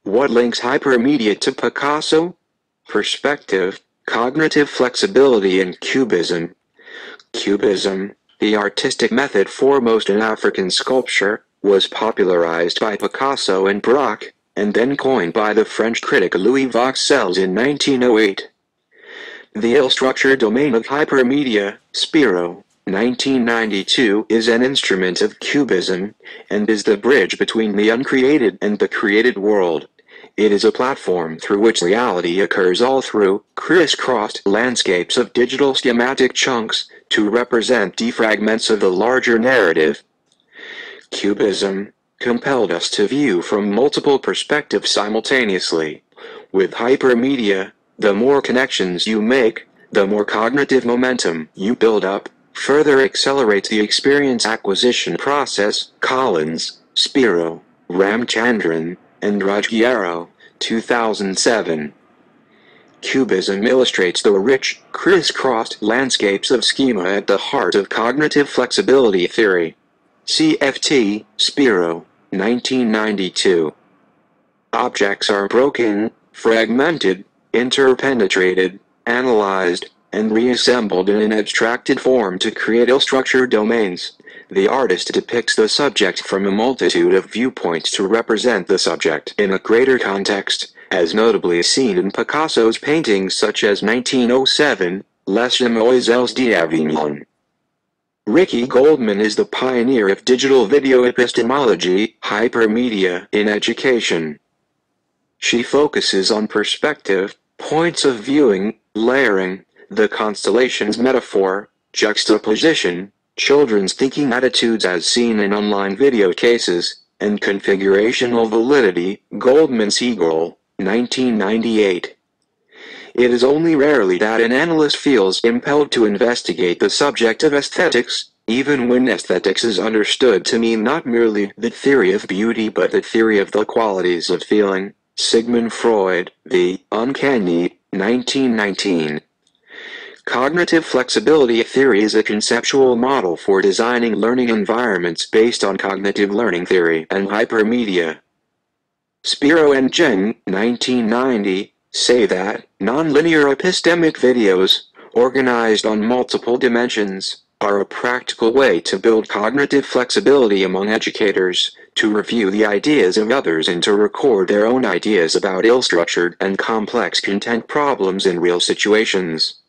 What links hypermedia to Picasso? Perspective, cognitive flexibility and Cubism. Cubism, the artistic method foremost in African sculpture, was popularized by Picasso and Braque, and then coined by the French critic Louis Vauxelles in 1908. The ill-structured domain of hypermedia, Spiro, 1992, is an instrument of Cubism, and is the bridge between the uncreated and the created world. It is a platform through which reality occurs all through crisscrossed landscapes of digital schematic chunks, to represent defragments of the larger narrative. Cubism compelled us to view from multiple perspectives simultaneously. With hypermedia, the more connections you make, the more cognitive momentum you build up, further accelerates the experience acquisition process. Collins, Spiro, Ramchandran, and Ruggiero, 2007. Cubism illustrates the rich, crisscrossed landscapes of schema at the heart of cognitive flexibility theory. CFT, Spiro, 1992. Objects are broken, fragmented, interpenetrated, analyzed, and reassembled in an abstracted form to create ill-structured domains. The artist depicts the subject from a multitude of viewpoints to represent the subject in a greater context, as notably seen in Picasso's paintings such as 1907, Les Demoiselles d'Avignon. Ricky Goldman is the pioneer of digital video epistemology, hypermedia, in education. She focuses on perspective, points of viewing, layering, the constellations metaphor, juxtaposition, children's thinking attitudes as seen in online video cases, and configurational validity. Goldman-Siegel, 1998. It is only rarely that an analyst feels impelled to investigate the subject of aesthetics, even when aesthetics is understood to mean not merely the theory of beauty but the theory of the qualities of feeling. Sigmund Freud, The Uncanny, 1919. Cognitive flexibility theory is a conceptual model for designing learning environments based on cognitive learning theory and hypermedia. Spiro and Jeng, 1990, say that nonlinear epistemic videos, organized on multiple dimensions, are a practical way to build cognitive flexibility among educators, to review the ideas of others and to record their own ideas about ill-structured and complex content problems in real situations.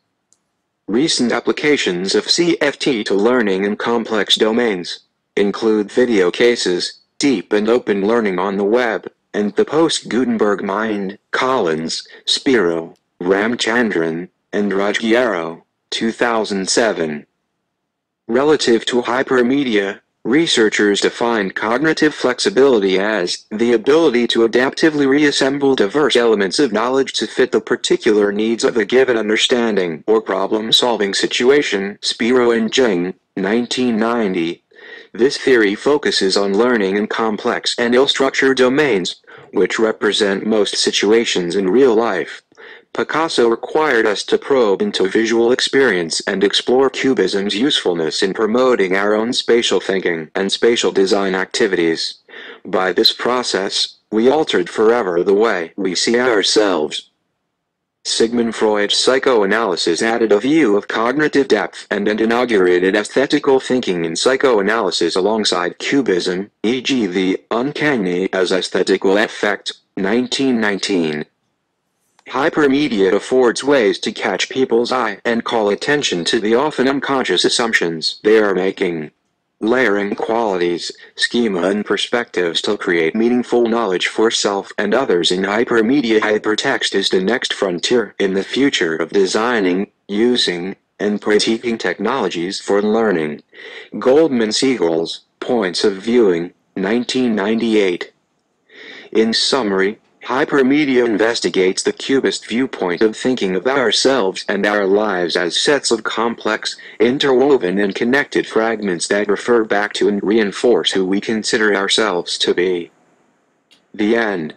Recent applications of CFT to learning in complex domains include video cases, deep and open learning on the web, and the post-Gutenberg mind. Collins, Spiro, Ramchandran, and Ruggiero, 2007. Relative to hypermedia, researchers defined cognitive flexibility as the ability to adaptively reassemble diverse elements of knowledge to fit the particular needs of a given understanding or problem-solving situation. Spiro and Jeng, 1990. This theory focuses on learning in complex and ill-structured domains, which represent most situations in real life. Picasso required us to probe into visual experience and explore Cubism's usefulness in promoting our own spatial thinking and spatial design activities. By this process, we altered forever the way we see ourselves. Sigmund Freud's psychoanalysis added a view of cognitive depth and inaugurated aesthetical thinking in psychoanalysis alongside Cubism, e.g. the uncanny as aesthetical effect, 1919. Hypermedia affords ways to catch people's eye and call attention to the often unconscious assumptions they are making. Layering qualities, schema and perspectives to create meaningful knowledge for self and others in hypermedia. Hypertext is the next frontier in the future of designing, using, and critiquing technologies for learning. Goldman-Siegel's Points of Viewing, 1998. In summary, hypermedia investigates the cubist viewpoint of thinking of ourselves and our lives as sets of complex, interwoven and connected fragments that refer back to and reinforce who we consider ourselves to be. The end.